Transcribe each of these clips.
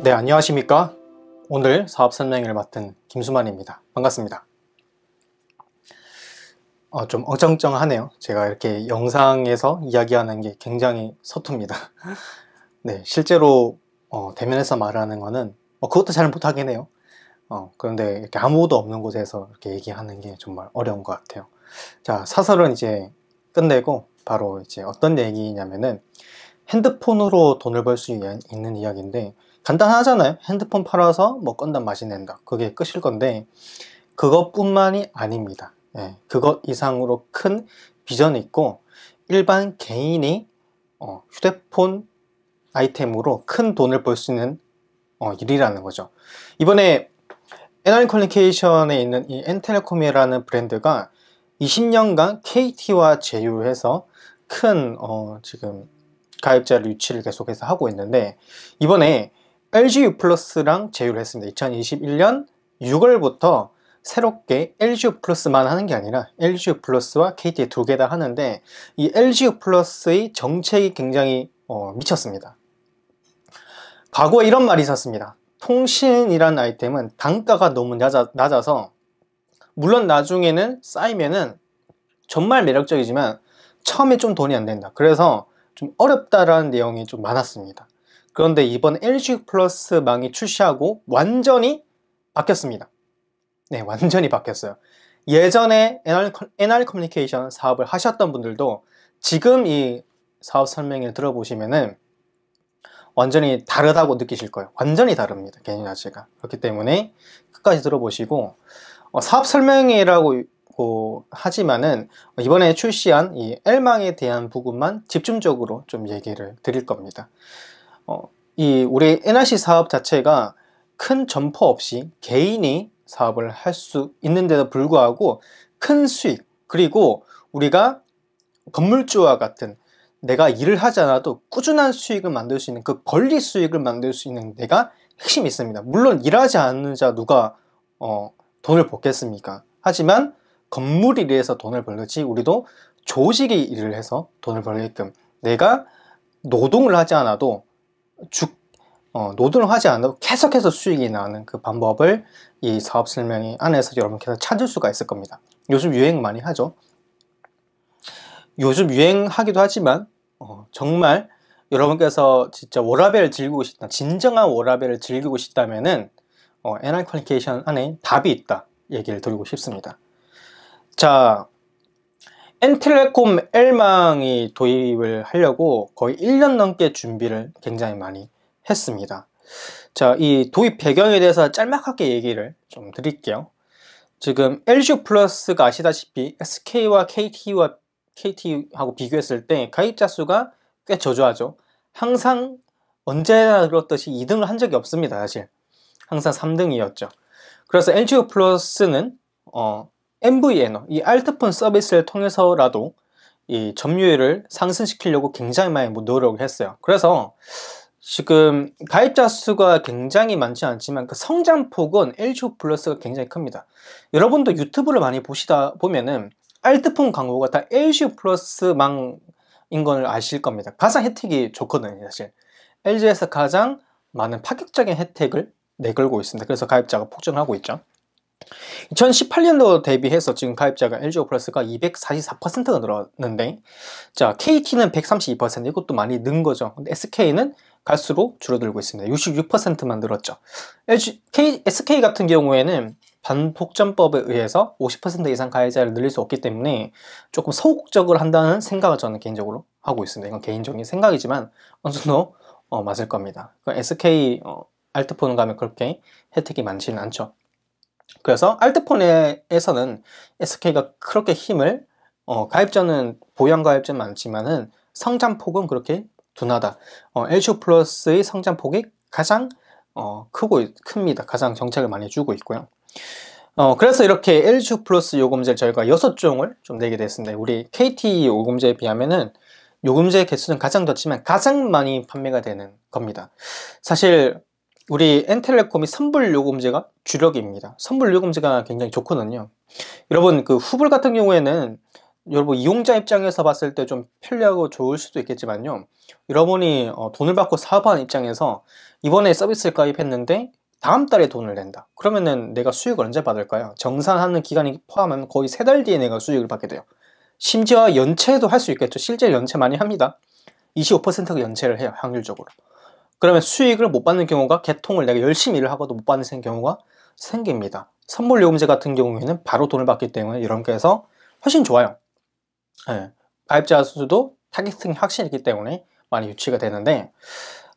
네, 안녕하십니까? 오늘 사업 설명회를 맡은 김수만입니다. 반갑습니다. 좀 어정쩡하네요. 제가 이렇게 영상에서 이야기하는 게 굉장히 서툽니다. 네, 실제로 대면에서 말하는 거는 그것도 잘 못하긴 해요. 그런데 이렇게 아무도 없는 곳에서 이렇게 얘기하는 게 정말 어려운 것 같아요. 자, 사설은 이제 끝내고 바로 이제 어떤 얘기냐면은 핸드폰으로 돈을 벌 수 있는 이야기인데, 간단하잖아요. 핸드폰 팔아서 뭐 건당 맛이 낸다, 그게 끝일 건데 그것뿐만이 아닙니다. 그것 이상으로 큰 비전이 있고, 일반 개인이 휴대폰 아이템으로 큰 돈을 벌 수 있는 일이라는 거죠. 이번에 NR커뮤니케이션에 있는 이 N텔레콤이라는 브랜드가 20년간 KT와 제휴해서 큰 지금 가입자를 유치를 계속해서 하고 있는데, 이번에 LGU 플러스랑 제휴를 했습니다. 2021년 6월부터 새롭게 LGU 플러스만 하는 게 아니라 LGU 플러스와 KT 두 개 다 하는데, 이 LGU 플러스의 정책이 굉장히 미쳤습니다. 과거에 이런 말이 있었습니다. 통신이라는 아이템은 단가가 너무 낮아서 물론 나중에는 쌓이면은 정말 매력적이지만 처음에 좀 돈이 안 된다, 그래서 좀 어렵다라는 내용이 좀 많았습니다. 그런데 이번 LG 플러스 망이 출시하고 완전히 바뀌었습니다. 네, 완전히 바뀌었어요. 예전에 NR 커뮤니케이션 사업을 하셨던 분들도 지금 이 사업 설명을 들어보시면은 완전히 다르다고 느끼실 거예요. 완전히 다릅니다, 개념 자체가. 그렇기 때문에 끝까지 들어보시고, 사업 설명회라고 하지만은 이번에 출시한 이 L망에 대한 부분만 집중적으로 좀 얘기를 드릴 겁니다. 이 우리 NRC 사업 자체가 큰 점포 없이 개인이 사업을 할 수 있는데도 불구하고 큰 수익, 그리고 우리가 건물주와 같은 내가 일을 하지 않아도 꾸준한 수익을 만들 수 있는 그 권리 수익을 만들 수 있는 데가 핵심이 있습니다. 물론 일하지 않는 자 누가 돈을 벌겠습니까? 하지만 건물이 일해서 돈을 벌듯이 우리도 조직이 일을 해서 돈을 벌게끔, 내가 노동을 하지 않아도 노동을 하지 않아도 계속해서 수익이 나는 그 방법을 이 사업 설명회 안에서 여러분께서 찾을 수가 있을 겁니다. 요즘 유행 많이 하죠. 요즘 유행하기도 하지만 정말 여러분께서 진짜 워라밸을 즐기고 싶다, 진정한 워라밸을 즐기고 싶다면은 NR 커뮤니케이션 안에 답이 있다 얘기를 드리고 싶습니다. 자, N텔레콤 L망이 도입을 하려고 거의 1년 넘게 준비를 굉장히 많이 했습니다. 자, 이 도입 배경에 대해서 짤막하게 얘기를 좀 드릴게요. 지금 LGU 플러스가 아시다시피 SK와 KT하고 비교했을 때 가입자 수가 꽤 저조하죠. 항상 언제나 그렇듯이 2등을 한 적이 없습니다. 사실 항상 3등이었죠. 그래서 LGU 플러스는 MVNO, 이 알트폰 서비스를 통해서라도 이 점유율을 상승시키려고 굉장히 많이 노력을 했어요. 그래서 지금 가입자 수가 굉장히 많지 않지만 그 성장폭은 LGU 플러스가 굉장히 큽니다. 여러분도 유튜브를 많이 보시다 보면은 알트폰 광고가 다 LGU 플러스망인 걸 아실 겁니다. 가장 혜택이 좋거든요. 사실 LG에서 가장 많은 파격적인 혜택을 내걸고 있습니다. 그래서 가입자가 폭증하고 있죠. 2018년도 대비해서 지금 가입자가 LGU 플러스가 244%가 늘었는데, 자, KT는 132%, 이것도 많이 는 거죠. 근데 SK는 갈수록 줄어들고 있습니다. 66%만 늘었죠. SK 같은 경우에는 반복전법에 의해서 50% 이상 가입자를 늘릴 수 없기 때문에 조금 소극적으로 한다는 생각을 저는 개인적으로 하고 있습니다. 이건 개인적인 생각이지만 어느 정도 맞을 겁니다. SK 알트폰 가면 그렇게 혜택이 많지는 않죠. 그래서 알트폰에서는 SK가 그렇게 힘을 가입자는 보양 가입자는 많지만은 성장폭은 그렇게 둔하다. LGU 플러스의 성장폭이 가장 큽니다. 가장 정책을 많이 주고 있고요. 그래서 이렇게 LGU 플러스 요금제를 저희가 6종을 좀 내게 됐습니다. 우리 KT 요금제에 비하면은 요금제 개수는 가장 적지만 가장 많이 판매가 되는 겁니다. 사실 우리 N텔레콤이 선불요금제가 주력입니다. 선불요금제가 굉장히 좋거든요. 여러분, 그 후불 같은 경우에는 여러분 이용자 입장에서 봤을 때 좀 편리하고 좋을 수도 있겠지만요. 여러분이 돈을 받고 사업하는 입장에서 이번에 서비스 가입했는데 다음 달에 돈을 낸다. 그러면은 내가 수익을 언제 받을까요? 정산하는 기간이 포함하면 거의 3달 뒤에 내가 수익을 받게 돼요. 심지어 연체도 할 수 있겠죠. 실제 연체 많이 합니다. 25%가 연체를 해요, 확률적으로. 그러면 수익을 못 받는 경우가, 개통을 내가 열심히 일을 하고도 못 받는 경우가 생깁니다. 선물요금제 같은 경우에는 바로 돈을 받기 때문에 이런 게 해서 훨씬 좋아요. 네. 가입자 수도 타겟팅이 확실히 있기 때문에 많이 유치가 되는데,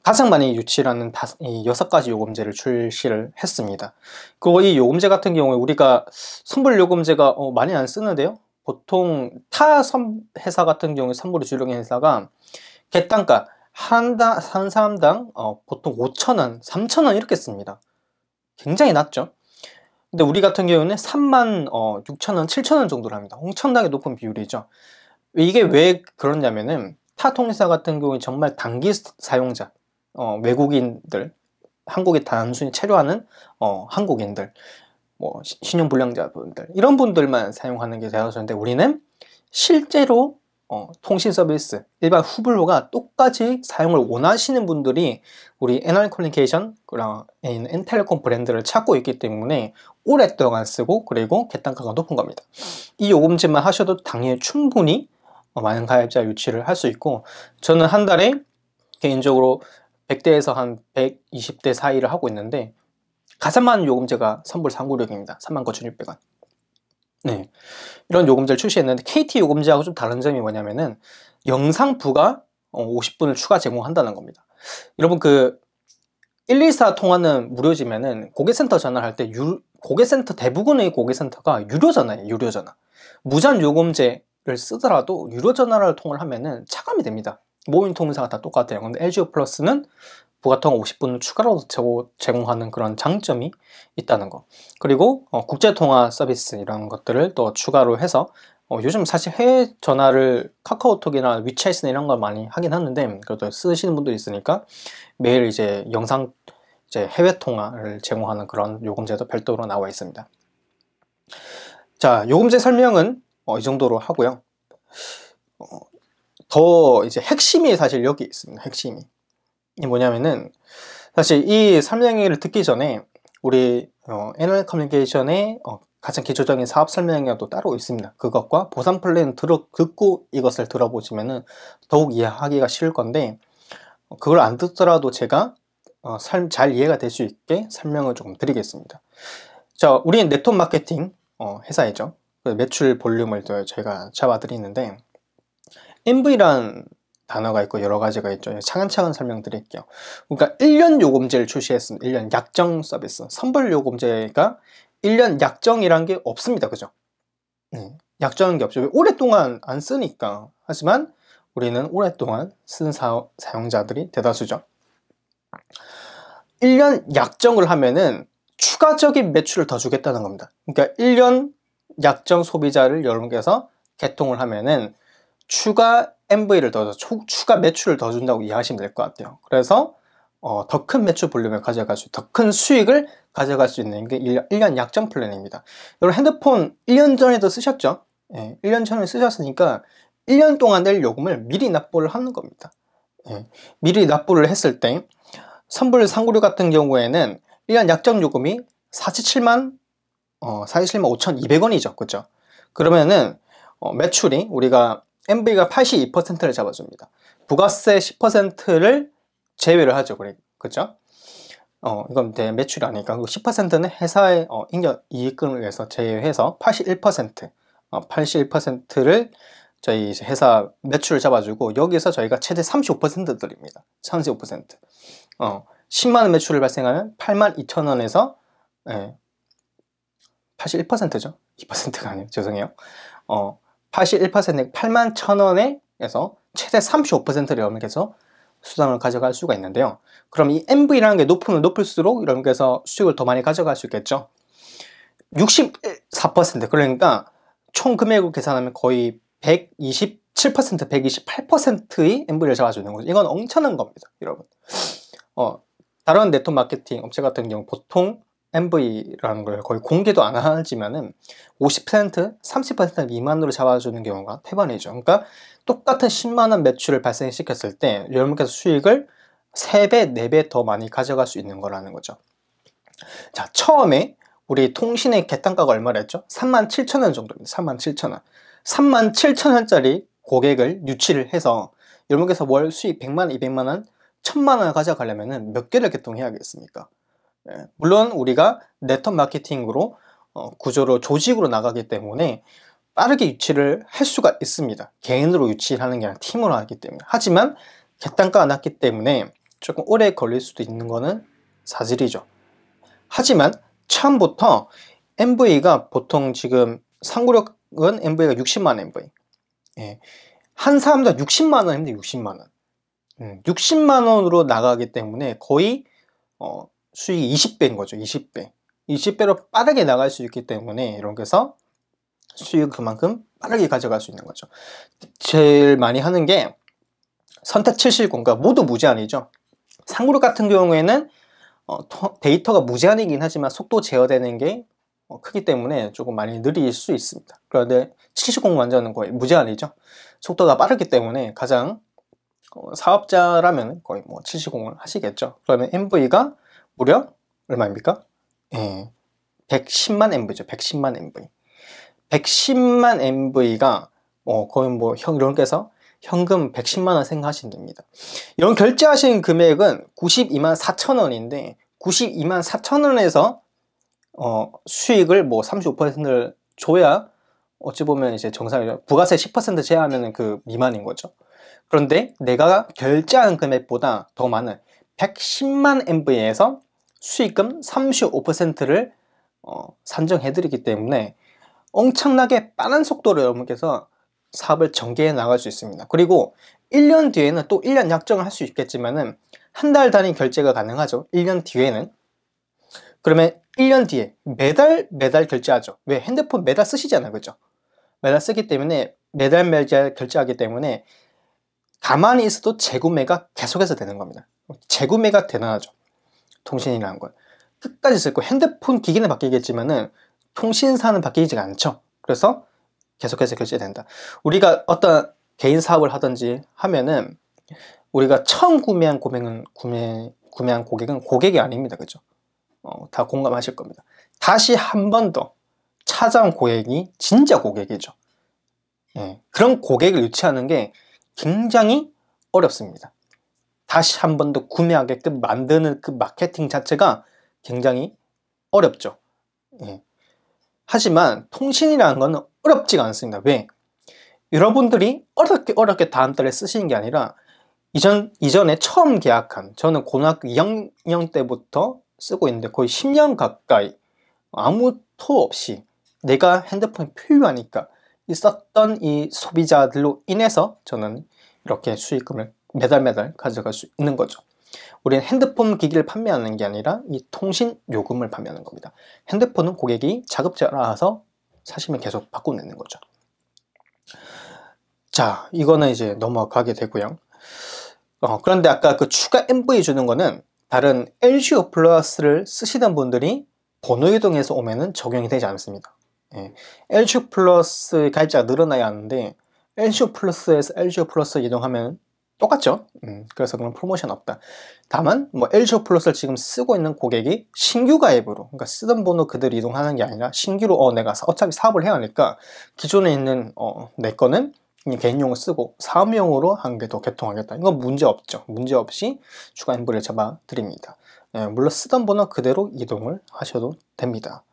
가장 많이 유치라는 이 6가지 요금제를 출시를 했습니다. 그리고 이 요금제 같은 경우에 우리가 선불요금제가 많이 안 쓰는데요. 보통 타 회사 같은 경우에 선불을 주력한 회사가 객단가 한 사람당 보통 5,000원, 3,000원 이렇게 씁니다. 굉장히 낮죠. 근데 우리 같은 경우는 36,000원, 7,000원 정도로 합니다. 엄청나게 높은 비율이죠. 이게 왜 그러냐면은 타 통신사 같은 경우에 정말 단기 사용자, 외국인들, 한국에 단순히 체류하는 한국인들, 뭐 신용불량자분들, 이런 분들만 사용하는 게 되어졌는데, 우리는 실제로 통신 서비스, 일반 후불로가 똑같이 사용을 원하시는 분들이 우리 NR커뮤니케이션, N텔레콤 브랜드를 찾고 있기 때문에 오랫동안 쓰고, 그리고 객단가가 높은 겁니다. 이 요금제만 하셔도 당연히 충분히 많은 가입자 유치를 할 수 있고, 저는 한 달에 개인적으로 100대에서 한 120대 사이를 하고 있는데, 가장 많은 요금제가 선불 396입니다. 39,600원. 네, 이런 요금제를 출시했는데, KT 요금제하고 좀 다른 점이 뭐냐면은 영상 부가 50분을 추가 제공한다는 겁니다. 여러분, 그 124 통화는 무료지만은 고객센터 전화를 할 때 고객센터 대부분의 고객센터가 유료전화예요. 유료전화. 무제한 요금제를 쓰더라도 유료전화를 통화를 하면은 차감이 됩니다. 모임 통신사가 다 똑같아요. 근데 LGU 플러스는 부가통화 50분을 추가로 제공하는 그런 장점이 있다는 거. 그리고 국제통화 서비스 이런 것들을 또 추가로 해서 요즘 사실 해외 전화를 카카오톡이나 위챗이나 이런 걸 많이 하긴 하는데, 그래도 쓰시는 분들이 있으니까 매일 이제 영상 해외 통화를 제공하는 그런 요금제도 별도로 나와 있습니다. 자, 요금제 설명은 이 정도로 하고요. 더 이제 핵심이 사실 여기 있습니다. 핵심이. 이 뭐냐면은, 사실 이 설명회를 듣기 전에 우리 NR커뮤니케이션의 가장 기초적인 사업 설명회가 또 따로 있습니다. 그것과 보상 플랜 듣고 이것을 들어보시면은 더욱 이해하기가 쉬울 건데, 그걸 안 듣더라도 제가 잘 이해가 될 수 있게 설명을 조금 드리겠습니다. 자, 우리는 네트워크 마케팅 회사이죠. 매출 볼륨을 저희가 잡아드리는데, MV라는 단어가 있고 여러 가지가 있죠. 차근차근 설명드릴게요. 그러니까 1년 요금제를 출시했습니다. 1년 약정 서비스. 선불 요금제가 1년 약정이란 게 없습니다. 그죠? 약정한 게 없죠. 오랫동안 안 쓰니까. 하지만 우리는 오랫동안 쓴 사용자들이 대다수죠. 1년 약정을 하면은 추가적인 매출을 더 주겠다는 겁니다. 그러니까 1년 약정 소비자를 여러분께서 개통을 하면은 추가 MV를 더 추가 매출을 더 준다고 이해하시면 될 것 같아요. 그래서 더 큰 매출 볼륨을 가져갈 수, 더 큰 수익을 가져갈 수 있는 게 1년 약정 플랜입니다. 여러분 핸드폰 1년 전에도 쓰셨죠? 1년 전에 쓰셨으니까 1년 동안 낼 요금을 미리 납부를 하는 겁니다. 미리 납부를 했을 때 선불 상구류 같은 경우에는 1년 약정 요금이 47만 5,200원이죠. 그죠? 그러면은 매출이 우리가 MV가 82%를 잡아줍니다. 부가세 10%를 제외를 하죠. 그죠? 이건 매출이 아니니까. 10%는 회사의 잉여 이익금을 위해서 제외해서 81%를 저희 회사 매출을 잡아주고, 여기서 저희가 최대 35% 드립니다. 35%. 10만원 매출을 발생하면 82,000원에서 81%죠. 2%가 아니에요. 죄송해요. 81% 81,000원에서 최대 35%를 여러분께서 수당을 가져갈 수가 있는데요. 그럼 이 MV라는 게 높으면 높을수록 여러분께서 수익을 더 많이 가져갈 수 있겠죠. 64%, 그러니까 총 금액을 계산하면 거의 127%, 128%의 MV를 잡아주는 거죠. 이건 엄청난 겁니다, 여러분. 다른 네트워크 마케팅 업체 같은 경우 보통 MV라는 걸 거의 공개도 안 하지만은 50%, 30% 미만으로 잡아주는 경우가 태반이죠. 그러니까 똑같은 10만원 매출을 발생시켰을 때 여러분께서 수익을 3배, 4배 더 많이 가져갈 수 있는 거라는 거죠. 자, 처음에 우리 통신의 객단가가 얼마랬죠? 37,000원 정도입니다. 37,000원. 37,000원짜리 고객을 유치를 해서 여러분께서 월 수익 100만원, 200만원, 1000만원을 가져가려면 몇 개를 개통해야겠습니까? 물론 우리가 네트워크 마케팅으로 구조로 조직으로 나가기 때문에 빠르게 유치를 할 수가 있습니다. 개인으로 유치하는 게 아니라 팀으로 하기 때문에. 하지만 객단가가 낮기 때문에 조금 오래 걸릴 수도 있는 거는 사실이죠. 하지만 처음부터 MV가 보통 지금 상구력은 MV가 60만 MV. 한 사람당 60만 원인데 60만 원. 60만 원으로 나가기 때문에 거의 수익이 20배인 거죠. 20배. 20배로 빠르게 나갈 수 있기 때문에 이렇게 해서 수익을 그만큼 빠르게 가져갈 수 있는 거죠. 제일 많이 하는 게 선택 770, 그러니까 모두 무제한이죠. 상그룹 같은 경우에는 데이터가 무제한이긴 하지만 속도 제어되는 게 크기 때문에 조금 많이 느릴 수 있습니다. 그런데 770 완전은 거의 무제한이죠. 속도가 빠르기 때문에 가장 사업자라면 거의 뭐 770을 하시겠죠. 그러면 MV가 무려 얼마입니까? 110만 MV죠. 110만 MV. 110만 MV가 거의 뭐 여러분께서 현금 110만 원 생각하시면 됩니다. 이런 결제하신 금액은 92만 4천 원인데 92만 4천 원에서 수익을 뭐 35%를 줘야 어찌 보면 이제 정상이죠. 부가세 10% 제하면 그 미만인 거죠. 그런데 내가 결제한 금액보다 더 많은 110만 MV에서 수익금 35%를 산정해드리기 때문에 엄청나게 빠른 속도로 여러분께서 사업을 전개해 나갈 수 있습니다. 그리고 1년 뒤에는 또 1년 약정을 할 수 있겠지만은 한 달 단위 결제가 가능하죠. 1년 뒤에는. 그러면 1년 뒤에 매달 결제하죠. 왜? 핸드폰 매달 쓰시잖아요. 그죠? 매달 쓰기 때문에 매달 결제하기 때문에 가만히 있어도 재구매가 계속해서 되는 겁니다. 재구매가 대단하죠. 통신이라는 건. 끝까지 쓸 거예요. 핸드폰 기기는 바뀌겠지만은 통신사는 바뀌지가 않죠. 그래서 계속해서 결제된다. 우리가 어떤 개인 사업을 하든지 하면은 우리가 처음 구매한 고객은 고객이 아닙니다. 그죠? 다 공감하실 겁니다. 다시 한 번 더 찾아온 고객이 진짜 고객이죠. 그런 고객을 유치하는 게 굉장히 어렵습니다. 다시 한 번 더 구매하게끔 만드는 그 마케팅 자체가 굉장히 어렵죠. 하지만 통신이라는 건 어렵지가 않습니다. 왜? 여러분들이 어렵게 다음 달에 쓰시는 게 아니라 이전에 처음 계약한, 저는 고등학교 2학년 때부터 쓰고 있는데 거의 10년 가까이 아무 토 없이 내가 핸드폰이 필요하니까 있었던 이 소비자들로 인해서 저는 이렇게 수익금을 매달 가져갈 수 있는 거죠. 우리는 핸드폰 기기를 판매하는 게 아니라 이 통신 요금을 판매하는 겁니다. 핸드폰은 고객이 자급자족 알아서 사시면 계속 바꿔내는 거죠. 자, 이거는 이제 넘어가게 되고요. 그런데 아까 그 추가 MV 주는 거는 다른 LGU 플러스를 쓰시던 분들이 번호 이동해서 오면은 적용이 되지 않습니다. LGU 플러스 가입자가 늘어나야 하는데 LGU 플러스에서 LGU 플러스 이동하면 똑같죠. 그래서 그런 프로모션 없다. 다만 뭐 LGU 플러스를 지금 쓰고 있는 고객이 신규 가입으로, 그러니까 쓰던 번호 그대로 이동하는 게 아니라 신규로 내가 어차피 사업을 해야 하니까 기존에 있는 내 거는 개인용을 쓰고 사업용으로 한 개 더 개통하겠다. 이건 문제 없죠. 문제 없이 추가 MV를 잡아 드립니다. 물론 쓰던 번호 그대로 이동을 하셔도 됩니다.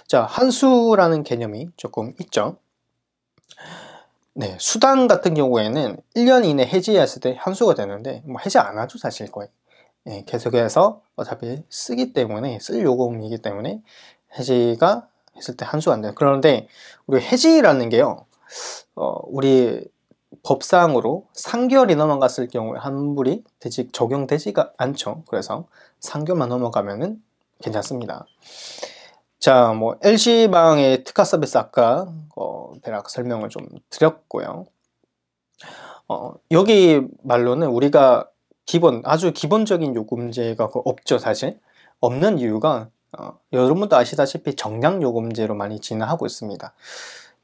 자, 한수라는 개념이 조금 있죠. 수당 같은 경우에는 1년 이내 해지했을 때 한수가 되는데 뭐 해지 안 하죠, 사실 거의. 계속해서 어차피 쓰기 때문에 쓸 요금이기 때문에 해지가 했을 때 한수가 안 돼요. 그런데 우리 해지라는 게요, 우리 법상으로 3개월이 넘어갔을 경우에 환불이 적용되지가 않죠. 그래서 3개월만 넘어가면은 괜찮습니다. 자, 뭐 LG방의 특화 서비스 아까 대략 설명을 좀 드렸고요. 여기 말로는 우리가 아주 기본적인 요금제가 없죠. 사실 없는 이유가 여러분도 아시다시피 정량 요금제로 많이 진행하고 있습니다.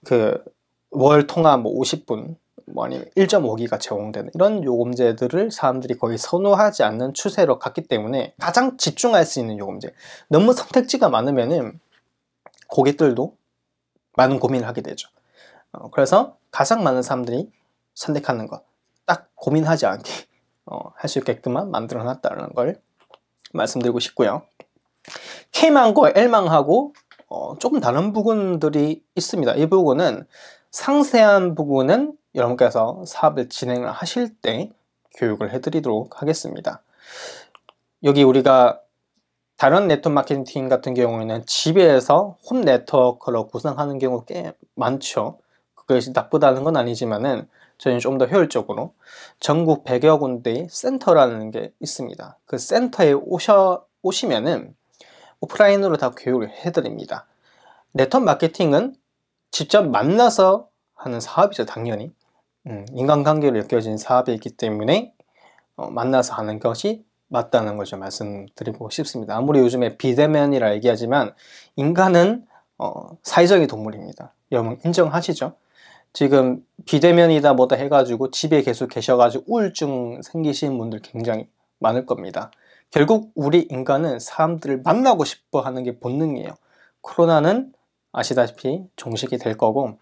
그 월 통화 뭐 50분 뭐 아니면 1.5기가 제공되는 이런 요금제들을 사람들이 거의 선호하지 않는 추세로 갔기 때문에 가장 집중할 수 있는 요금제, 너무 선택지가 많으면은 고객들도 많은 고민을 하게 되죠. 그래서 가장 많은 사람들이 선택하는 것, 딱 고민하지 않게 할 수 있게끔만 만들어 놨다는 걸 말씀드리고 싶고요. K망과 L망하고 조금 다른 부분들이 있습니다. 이 부분은 상세한 부분은 여러분께서 사업을 진행을 하실 때 교육을 해드리도록 하겠습니다. 여기 우리가 다른 네트워크 마케팅 같은 경우에는 집에서 홈 네트워크로 구성하는 경우가 꽤 많죠. 그것이 나쁘다는 건 아니지만은 저희는 좀 더 효율적으로 전국 100여 군데의 센터라는 게 있습니다. 그 센터에 오시면은 오프라인으로 다 교육을 해드립니다. 네트워크 마케팅은 직접 만나서 하는 사업이죠, 당연히. 인간관계로 엮여진 사업이기 때문에 만나서 하는 것이 맞다는 것을 말씀드리고 싶습니다. 아무리 요즘에 비대면이라 얘기하지만 인간은 사회적인 동물입니다. 여러분 인정하시죠? 지금 비대면이다 뭐다 해가지고 집에 계속 계셔가지고 우울증 생기시는 분들 굉장히 많을 겁니다. 결국 우리 인간은 사람들을 만나고 싶어 하는 게 본능이에요. 코로나는 아시다시피 종식이 될 거고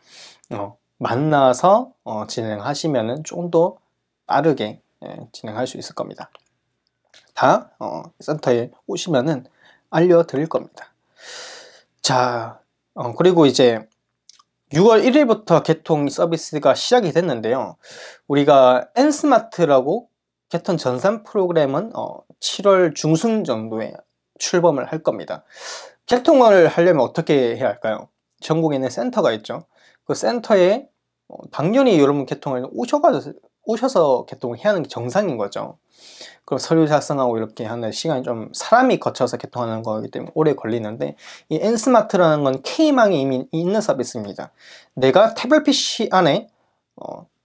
만나서 진행하시면 좀 더 빠르게 진행할 수 있을 겁니다. 다 센터에 오시면은 알려드릴 겁니다. 자, 그리고 이제 6월 1일부터 개통 서비스가 시작이 됐는데요. 우리가 N스마트라고 개통 전산 프로그램은 7월 중순 정도에 출범을 할 겁니다. 개통을 하려면 어떻게 해야 할까요? 전국에 있는 센터가 있죠. 그 센터에 당연히 여러분 개통을 오셔서 개통을 해야 하는 게 정상인 거죠. 그럼 서류 작성하고 이렇게 하는 시간이 좀 사람이 거쳐서 개통하는 거기 때문에 오래 걸리는데, 이 N스마트라는 건 K망에 이미 있는 서비스입니다. 내가 태블 PC 안에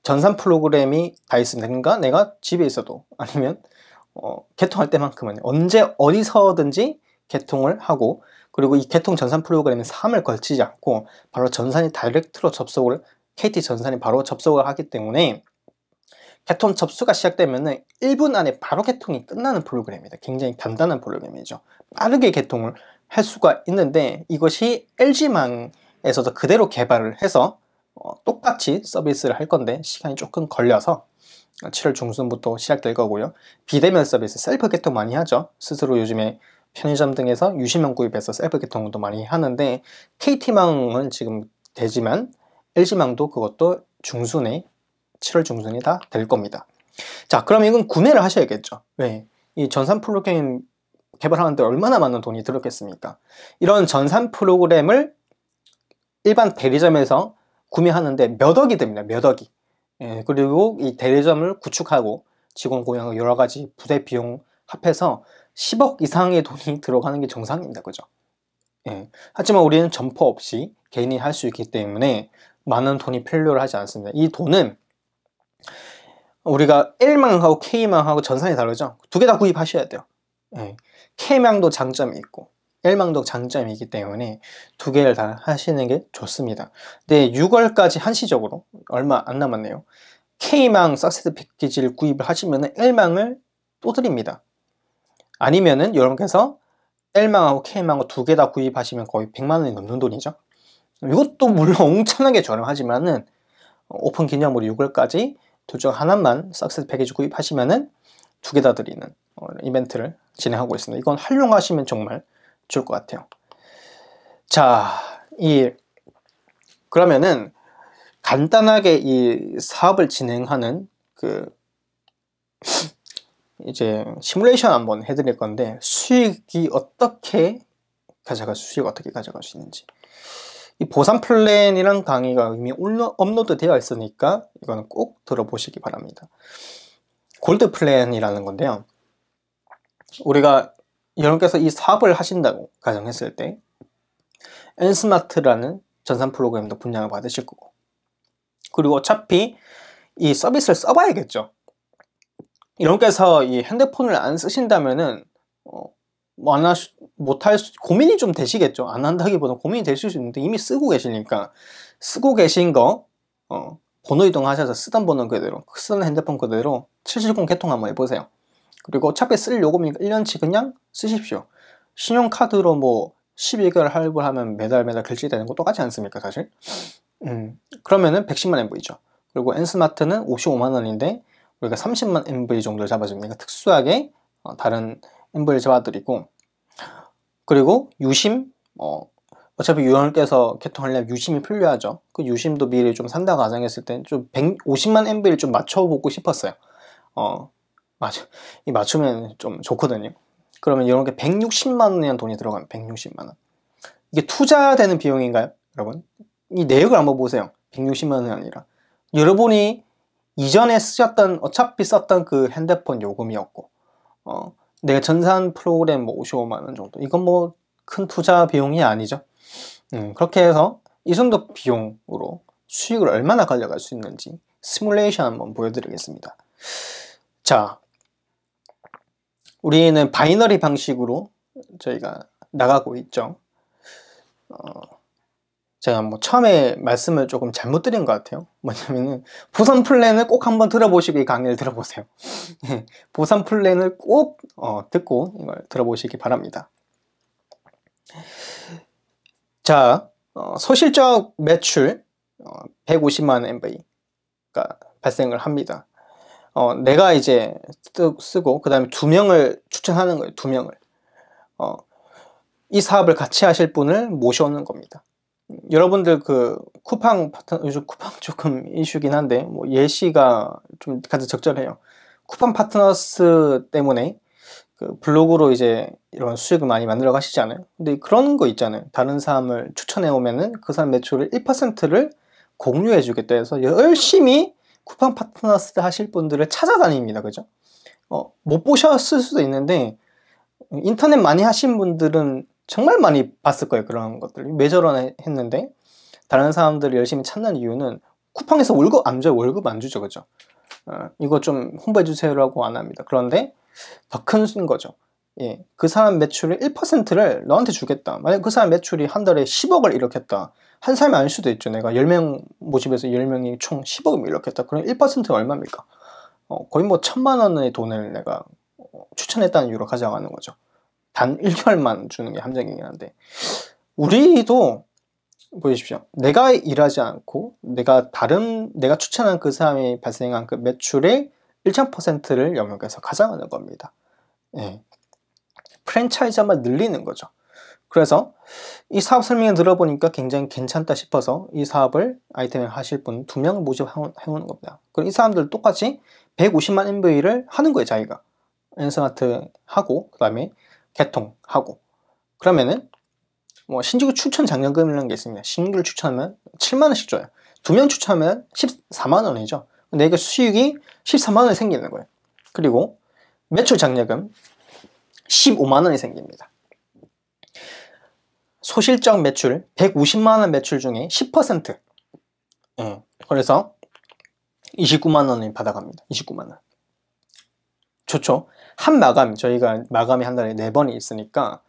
전산 프로그램이 다 있습니다. 그러니까 내가 집에 있어도 아니면 개통할 때만큼은 언제 어디서든지 개통을 하고, 그리고 이 개통 전산 프로그램은 3을 걸치지 않고 바로 전산이 다이렉트로 접속을, KT 전산이 바로 접속을 하기 때문에 개통 접수가 시작되면 1분 안에 바로 개통이 끝나는 프로그램입니다. 굉장히 간단한 프로그램이죠. 빠르게 개통을 할 수가 있는데, 이것이 LG망에서도 그대로 개발을 해서 똑같이 서비스를 할 건데 시간이 조금 걸려서 7월 중순부터 시작될 거고요. 비대면 서비스, 셀프 개통 많이 하죠. 스스로 요즘에 편의점 등에서 유심형 구입해서 셀프 개통도 많이 하는데, KT망은 지금 되지만 LG망도 그것도 중순에 7월 중순이 다 될 겁니다. 자, 그럼 이건 구매를 하셔야겠죠. 왜? 이 전산 프로그램 개발하는데 얼마나 많은 돈이 들었겠습니까? 이런 전산 프로그램을 일반 대리점에서 구매하는데 몇 억이 됩니다. 몇 억이. 그리고 이 대리점을 구축하고 직원 고용하고 여러 가지 부대 비용 합해서 10억 이상의 돈이 들어가는 게 정상입니다. 그죠? 하지만 우리는 점포 없이 개인이 할 수 있기 때문에 많은 돈이 필요를 하지 않습니다. 이 돈은 우리가 L망하고 K망하고 전산이 다르죠? 두 개 다 구입하셔야 돼요. K망도 장점이 있고 L망도 장점이 있기 때문에 두 개를 다 하시는 게 좋습니다. 근데 6월까지 한시적으로 얼마 안 남았네요. K망 석세스 패키지를 구입을 하시면 L망을 또 드립니다. 아니면은 여러분께서 L망하고 K망하고 두 개 다 구입하시면 거의 100만 원이 넘는 돈이죠. 이것도 물론 엄청나게 저렴하지만은 오픈 기념으로 6월까지 둘 중 하나만 석세스 패키지 구입하시면은 두 개 다 드리는 이벤트를 진행하고 있습니다. 이건 활용하시면 정말 좋을 것 같아요. 자, 그러면은 간단하게 이 사업을 진행하는 이제 시뮬레이션 한번 해드릴 건데, 수익이 어떻게 가져갈 수 있는지. 이 보상 플랜이란 강의가 이미 업로드 되어 있으니까 이거는 꼭 들어보시기 바랍니다. 골드 플랜이라는 건데요. 우리가 여러분께서 이 사업을 하신다고 가정했을 때 N스마트라는 전산 프로그램도 분양을 받으실 거고, 그리고 어차피 이 서비스를 써봐야겠죠. 여러분께서 이 핸드폰을 안 쓰신다면은 뭐 고민이 좀 되시겠죠. 안 한다기보다 고민이 되실 수 있는데 이미 쓰고 계시니까 쓰고 계신 거 번호 이동하셔서 쓰던 번호 그대로 쓰던 핸드폰 그대로 770 개통 한번 해보세요. 그리고 어차피 쓸 요금이니까 1년치 그냥 쓰십시오. 신용카드로 뭐 12개월 할부하면 매달 결제되는 거 똑같지 않습니까 사실? 그러면은 110만 MV죠. 그리고 N스마트는 55만 원인데 우리가 30만 MV 정도를 잡아줍니다. 특수하게 다른 MV를 잡아드리고, 그리고 유심, 어차피 유형께서 개통하려면 유심이 필요하죠. 그 유심도 미리 좀 산다고 가정했을 때 좀 150만 MV를 좀 맞춰보고 싶었어요. 이 맞추면 좀 좋거든요. 그러면 이런 게 160만 원이라는 돈이 들어가면 160만 원. 이게 투자되는 비용인가요, 여러분? 이 내역을 한번 보세요. 160만 원이 아니라 여러분이 이전에 어차피 썼던 그 핸드폰 요금이었고, 내가 전산 프로그램 뭐 55만 원 정도. 이건 뭐 큰 투자 비용이 아니죠. 그렇게 해서 이 정도 비용으로 수익을 얼마나 가져갈 수 있는지 시뮬레이션 한번 보여드리겠습니다. 자, 우리는 바이너리 방식으로 저희가 나가고 있죠. 제가 뭐 처음에 말씀을 조금 잘못 드린 것 같아요. 뭐냐면은 보상 플랜을 꼭 한번 들어보시고 이 강의를 들어보세요. 보상 플랜을 꼭 듣고 이걸 들어보시기 바랍니다. 자, 소실적 매출 150만 MV가 발생을 합니다. 내가 이제 쓰고 그 다음에 2명을 추천하는 거예요. 2명을 이 사업을 같이 하실 분을 모셔오는 겁니다. 여러분들 그 쿠팡 파트너, 요즘 쿠팡 조금 이슈긴 한데 뭐 예시가 좀 가장 적절해요. 쿠팡 파트너스 때문에 그 블로그로 이제 이런 수익을 많이 만들어 가시잖아요. 근데 그런 거 있잖아요. 다른 사람을 추천해 오면은 그 사람 매출의 1%를 공유해 주겠다 해서 열심히 쿠팡 파트너스 하실 분들을 찾아다닙니다. 그죠? 못 보셨을 수도 있는데 인터넷 많이 하신 분들은 정말 많이 봤을 거예요. 그런 것들. 왜 저러나 했는데 다른 사람들을 열심히 찾는 이유는 쿠팡에서 월급 안 줘요. 월급 안 주죠. 그죠? 이거 좀 홍보해 주세요라고 안 합니다. 그런데 더 큰 거죠. 예, 그 사람 매출의 1%를 너한테 주겠다. 만약 그 사람 매출이 한 달에 10억을 일으켰다. 한 사람이 아닐 수도 있죠. 내가 10명 모집해서 10명이 총 10억을 일으켰다. 그럼 1%가 얼마입니까? 거의 뭐 1000만 원의 돈을 내가 추천했다는 이유로 가져가는 거죠. 단 1개월만 주는 게 함정이긴 한데, 우리도 보십시오. 내가 일하지 않고 내가 추천한 그 사람이 발생한 그 매출의 1000%를 영역에서 가져가는 겁니다. 예. 프랜차이즈만 늘리는 거죠. 그래서 이 사업 설명을 들어보니까 굉장히 괜찮다 싶어서 이 사업을 아이템을 하실 분 2명 모집해오는 겁니다. 그럼 이 사람들 똑같이 150만 MV를 하는 거예요. 자기가 N스마트 하고 그 다음에 개통하고, 그러면은 뭐 신규 추천 장려금이라는 게 있습니다. 신규를 추천하면 7만원씩 줘요. 2명 추천하면 14만원이죠. 내가 수익이 14만원이 생기는 거예요. 그리고 매출 장려금 15만원이 생깁니다. 소실적 매출 150만원 매출 중에 10%, 그래서 29만원을 받아갑니다. 29만원. 좋죠. 저희가 마감이 한 달에 4번이 있으니까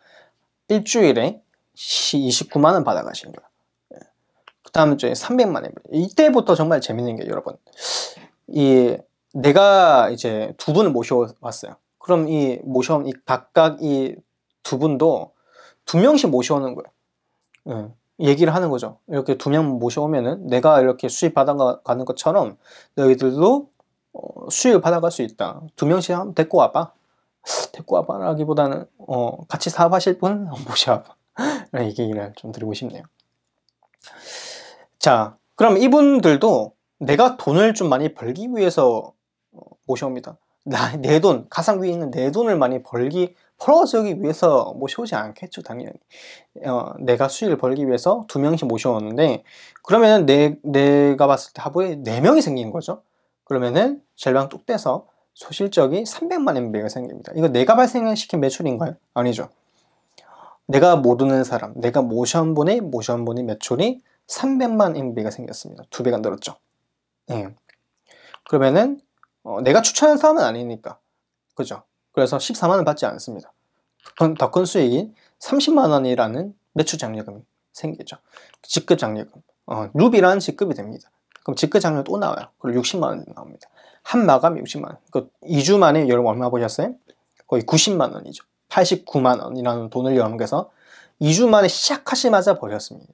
일주일에 29만원 받아가시는 거예요. 그 다음에 300만원. 이때부터 정말 재밌는 게, 여러분, 내가 이제 2분을 모셔왔어요. 그럼 모셔온 각각 이 2분도 2명씩 모셔오는 거예요. 얘기를 하는 거죠. 이렇게 2명 모셔오면은 내가 이렇게 수익 받아가는 것처럼 너희들도 수익을 받아갈 수 있다. 2명씩 한번 데리고 와봐. 데리고 와봐라기보다는 같이 사업하실 분 모셔와봐. 이런 얘기를 좀 드리고 싶네요. 자, 그럼 이분들도 내가 돈을 좀 많이 벌기 위해서 모셔옵니다. 내 돈, 가상 위에 있는 내 돈을 많이 벌어주기 위해서 모셔오지 않겠죠, 당연히. 내가 수익을 벌기 위해서 2명씩 모셔오는데, 그러면은 내가 봤을 때 하부에 4명이 생긴 거죠. 그러면은 절반 뚝 떼서 소실적이 300만 MV가 생깁니다. 이거 내가 발생시킨 매출인가요? 아니죠. 내가 모르는 사람, 내가 모셔온 분의 매출이 300만 MV가 생겼습니다. 2배가 늘었죠. 그러면은 내가 추천한 사람은 아니니까, 그죠? 그래서 14만원 받지 않습니다. 더 큰 수익인 30만 원이라는 매출 장려금이 생기죠. 직급 장려금. 루비라는 직급이 됩니다. 그럼 직급 장려 또 나와요. 그리고 60만 원 나옵니다. 한 마감이 60만 원. 그 2주 만에 여러분 얼마 보셨어요? 거의 90만 원이죠. 89만 원이라는 돈을 여러분께서 2주 만에 시작하시자마자 버렸습니다.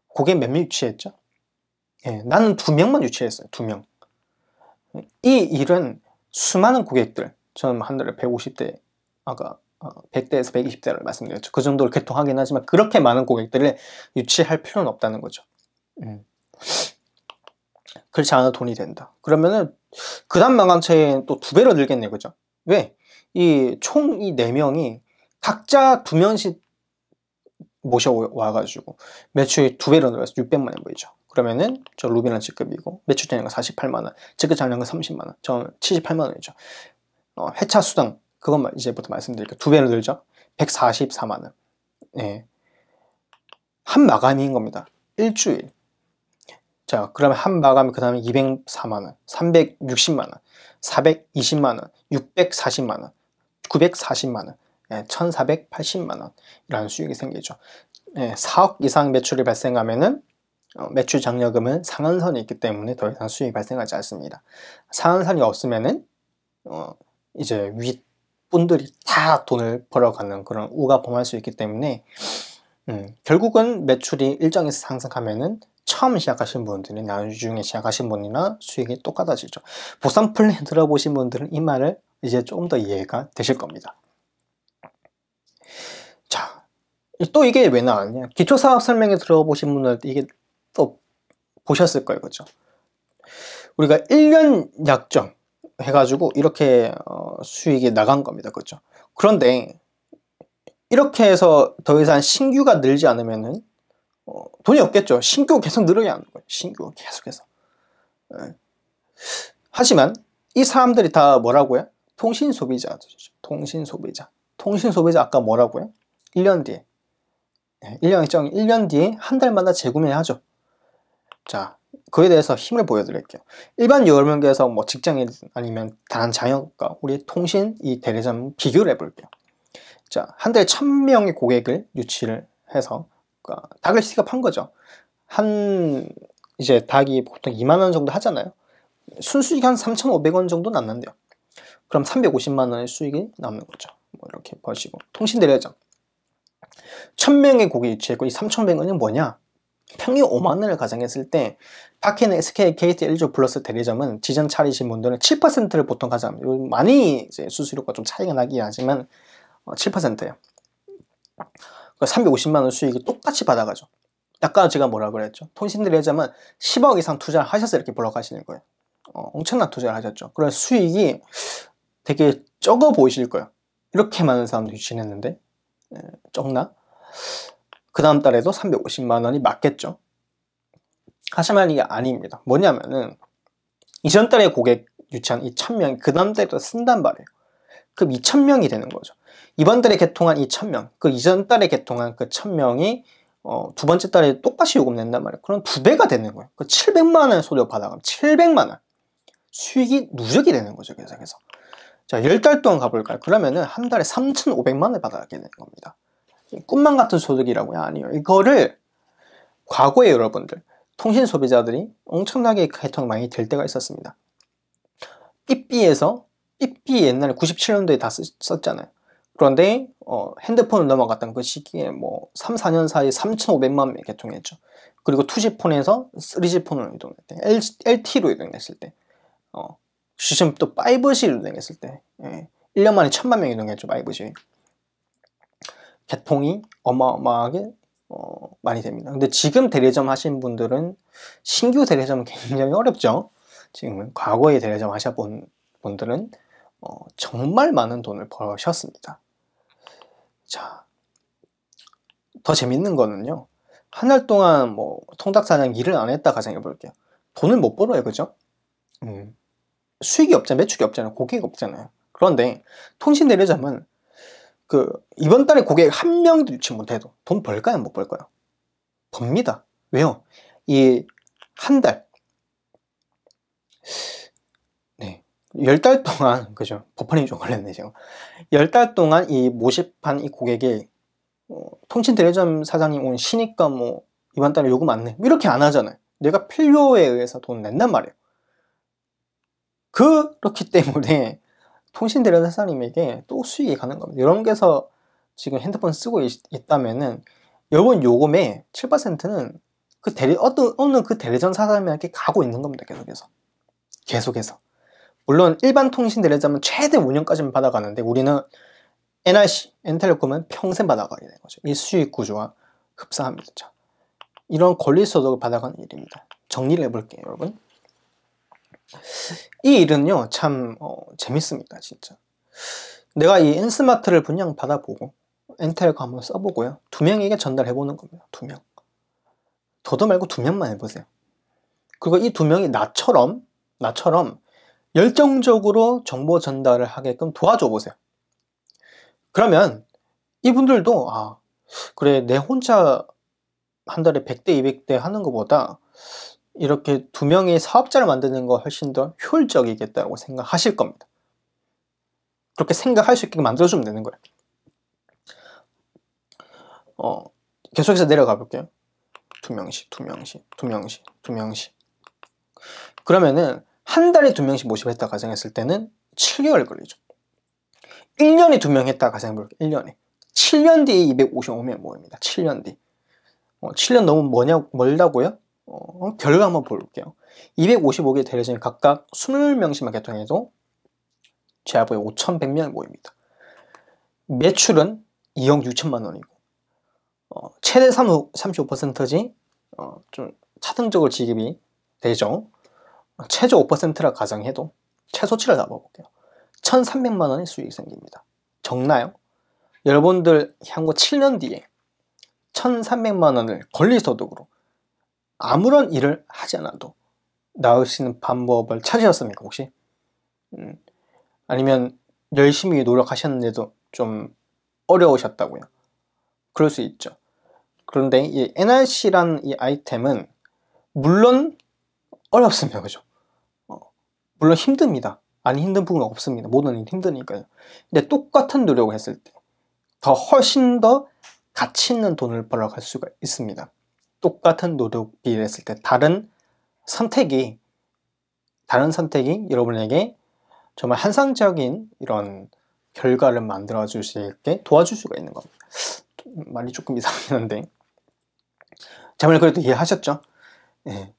고객 몇 명 유치했죠? 예, 나는 2명만 유치했어요. 2명. 이 일은 수많은 고객들, 저는 한 달에 150대, 아까 100대에서 120대를 말씀드렸죠. 그 정도를 개통하긴 하지만 그렇게 많은 고객들을 유치할 필요는 없다는 거죠. 그렇지 않아도 돈이 된다. 그러면은 그 다음 망한채는 또 2배로 늘겠네, 그죠? 왜? 총 이 4명이 각자 2명씩 모셔와가지고 매출이 2배로 늘어서 600만 원 보이죠. 그러면은 저 루비는 직급이고 매출 장려가 48만 원, 직급 장려가 30만 원, 저는 78만 원이죠. 회차 수당 그것만 이제부터 말씀드릴게요. 2배로 늘죠. 144만 원. 예. 한 마감인 겁니다. 일주일. 자, 그러면 한 마감이 그 다음에 204만 원, 360만 원, 420만 원, 640만 원, 940만 원, 1480만 원이라는 수익이 생기죠. 4억 이상 매출이 발생하면은 매출 장려금은 상한선이 있기 때문에 더 이상 수익이 발생하지 않습니다. 상한선이 없으면은 이제 윗분들이 다 돈을 벌어가는 그런 우가 범할 수 있기 때문에 결국은 매출이 일정에서 상승하면은 처음 시작하신 분들이 나중에 시작하신 분이나 수익이 똑같아지죠. 보상 플랜 들어보신 분들은 이 말을 이제 조금 더 이해가 되실 겁니다. 자, 또 이게 왜 나왔냐? 기초사업 설명에 들어보신 분들 이게 또 보셨을 거예요, 그죠? 우리가 1년 약정 해가지고 이렇게 수익이 나간 겁니다, 그죠? 그런데 이렇게 해서 더 이상 신규가 늘지 않으면은 돈이 없겠죠. 신규 계속 늘어야 하는 거예요. 신규 계속해서. 하지만 이 사람들이 다 뭐라고요? 통신 소비자들이죠. 통신 소비자. 통신 소비자 아까 뭐라고요? 1년 뒤에. 1년 뒤에 한 달마다 재구매하죠. 자, 그에 대해서 힘을 보여드릴게요. 일반 여러분께서 뭐 직장인 아니면 다른 자영업과 우리 통신 이 대리점 비교를 해볼게요. 자, 한 달에 1000명의 고객을 유치를 해서 닭을 시급한 거죠. 이제 닭이 보통 2만원 정도 하잖아요. 순수익이 한 3,500원 정도 남는데요. 그럼 350만원의 수익이 남는 거죠. 뭐 이렇게 보시고. 통신대리점 1000명의 고객 유치했고 이 3,500원이 뭐냐? 평균 5만원을 가정했을 때 밖에는 SK, KT, LG 플러스 대리점은 지점 차리신 분들은 7%를 보통 가져갑니다. 많이 이제 수수료가 좀 차이가 나긴 하지만 7%예요. 350만원 수익이 똑같이 받아가죠. 아까 제가 뭐라 그랬죠? 통신대리점은 10억 이상 투자를 하셔서 이렇게 벌어가시는 거예요. 엄청난 투자를 하셨죠. 그래서 수익이 되게 적어 보이실 거예요. 이렇게 많은 사람들이 유치했는데 적나? 그 다음 달에도 350만원이 맞겠죠. 하지만 이게 아닙니다. 뭐냐면은 이전 달에 고객 유치한 이 1000명이 그 다음 달에도 쓴단 말이에요. 그럼 2000명이 되는 거죠. 이번 달에 개통한 이 1000명, 그 이전 달에 개통한 그 1000명이 두 번째 달에 똑같이 요금 낸단 말이에요. 그럼 2배가 되는 거예요. 그 700만원 소득 받아가면 700만원 수익이 누적이 되는 거죠. 계속해서. 자, 10달 동안 가볼까요? 그러면은 한 달에 3,500만원을 받아가게 되는 겁니다. 꿈만 같은 소득이라고요? 아니요. 이거를 과거에 여러분들 통신 소비자들이 엄청나게 개통 많이 될 때가 있었습니다. 삐삐에서 삐삐 옛날에 97년도에 다 썼잖아요. 그런데 핸드폰을 넘어갔던 그 시기에 뭐 3, 4년 사이에 3,500만 명이 개통했죠. 그리고 2G폰에서 3G폰으로 이동했대. LT로 이동했을 때, 지금 또 5G로 이동했을 때, 1년 만에 1000만 명이 이동했죠. 5G. 개통이 어마어마하게 많이 됩니다. 근데 지금 대리점 하신 분들은 신규 대리점은 굉장히 어렵죠. 지금은 과거에 대리점 하셔본 분들은 정말 많은 돈을 버셨습니다. 자, 더 재밌는 거는요. 한 달 동안 뭐 통닭사장 일을 안 했다 가정해 볼게요. 돈을 못 벌어요, 그죠? 수익이 없잖아요, 매출이 없잖아요, 고객이 없잖아요. 그런데 통신 대리점은 이번 달에 고객 한 명도 유치 못해도 돈 벌까요, 못 벌까요? 법니다. 왜요? 이 한 달, 10달 동안, 그죠? 버퍼링 좀 걸렸네, 지금. 10달 동안 이 모집한 이 고객이, 통신대리점 사장님 오늘 쉬니까 뭐, 이번 달에 요금 안 내. 이렇게 안 하잖아요. 내가 필요에 의해서 돈 낸단 말이에요. 그렇기 때문에, 통신대리점 사장님에게 또 수익이 가는 겁니다. 이런 게서 지금 핸드폰 쓰고 있다면은, 여러분 요금의 7%는 어느 그 대리점 사장님에게 가고 있는 겁니다. 계속해서. 물론 일반 통신 대리점은 최대 5년까지만 받아가는데 우리는 NRC, N텔레콤은 평생 받아가게 되는 거죠. 이 수익 구조와 흡사합니다. 자, 이런 권리소득을 받아가는 일입니다. 정리를 해볼게요, 여러분. 이 일은요, 참 재밌습니다, 진짜. 내가 이 N스마트를 분양 받아보고 N텔레콤 한번 써보고요. 2명에게 전달해보는 겁니다. 2명. 더도 말고 2명만 해보세요. 그리고 이 2명이 나처럼 열정적으로 정보 전달을 하게끔 도와줘 보세요. 그러면 이분들도 그래, 내 혼자 한 달에 100대 200대 하는 것보다 이렇게 2명의 사업자를 만드는 거 훨씬 더 효율적이겠다고 생각하실 겁니다. 그렇게 생각할 수 있게 만들어주면 되는 거예요. 계속해서 내려가 볼게요. 2명씩. 그러면은 한 달에 2명씩 모집했다 가정했을 때는 7개월 걸리죠. 1년에 2명 했다 가정해볼게요. 1년에. 7년 뒤에 255명 모입니다. 7년 뒤. 7년 너무 멀다고요? 결과 한번 볼게요. 255개 대리점이 각각 20명씩만 개통해도 제압에 5,100명이 모입니다. 매출은 2억 6천만 원이고 최대 35%지 좀 차등적으로 지급이 되죠. 최저 5%라 가정해도 최소치를 잡아볼게요. 1,300만 원의 수익이 생깁니다. 적나요? 여러분들 향후 7년 뒤에 1,300만 원을 권리소득으로 아무런 일을 하지 않아도 나올 수 있는 방법을 찾으셨습니까, 혹시? 아니면 열심히 노력하셨는데도 좀 어려우셨다고요? 그럴 수 있죠. 그런데 이 NRC라는 이 아이템은 물론 어렵습니다. 그죠? 물론 힘듭니다. 아니 힘든 부분은 없습니다. 모든 일이 힘드니까요. 근데 똑같은 노력을 했을 때 더 훨씬 더 가치 있는 돈을 벌어갈 수가 있습니다. 똑같은 노력비를 했을 때 다른 선택이 여러분에게 정말 환상적인 이런 결과를 만들어 주실게 도와줄 수가 있는 겁니다. 말이 조금 이상하긴 한데 정말 그래도 이해하셨죠? 네.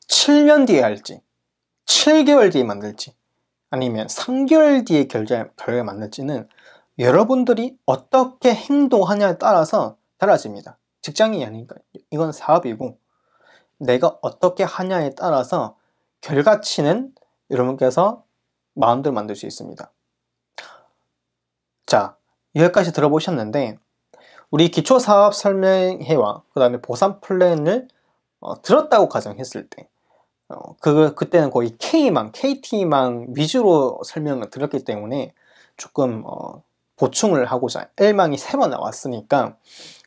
7년 뒤에 할지 7개월 뒤에 만들지 아니면 3개월 뒤에 결과를 만들지는 여러분들이 어떻게 행동하냐에 따라서 달라집니다. 직장이 아니니까 이건 사업이고 내가 어떻게 하냐에 따라서 결과치는 여러분께서 마음대로 만들 수 있습니다. 자, 여기까지 들어보셨는데 우리 기초사업 설명회와 그 다음에 보상 플랜을 들었다고 가정했을 때 그때는 거의 KT망 위주로 설명을 드렸기 때문에 조금 보충을 하고자 L망이 3번 나왔으니까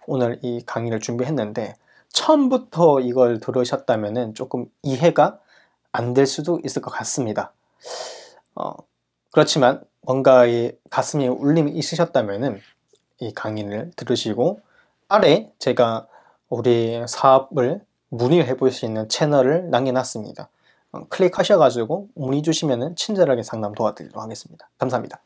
오늘 이 강의를 준비했는데 처음부터 이걸 들으셨다면 조금 이해가 안 될 수도 있을 것 같습니다. 그렇지만 뭔가 이 가슴에 울림이 있으셨다면 이 강의를 들으시고 아래 제가 우리 사업을 문의해 볼 수 있는 채널을 남겨놨습니다. 클릭하셔가지고 문의 주시면 친절하게 상담 도와드리도록 하겠습니다. 감사합니다.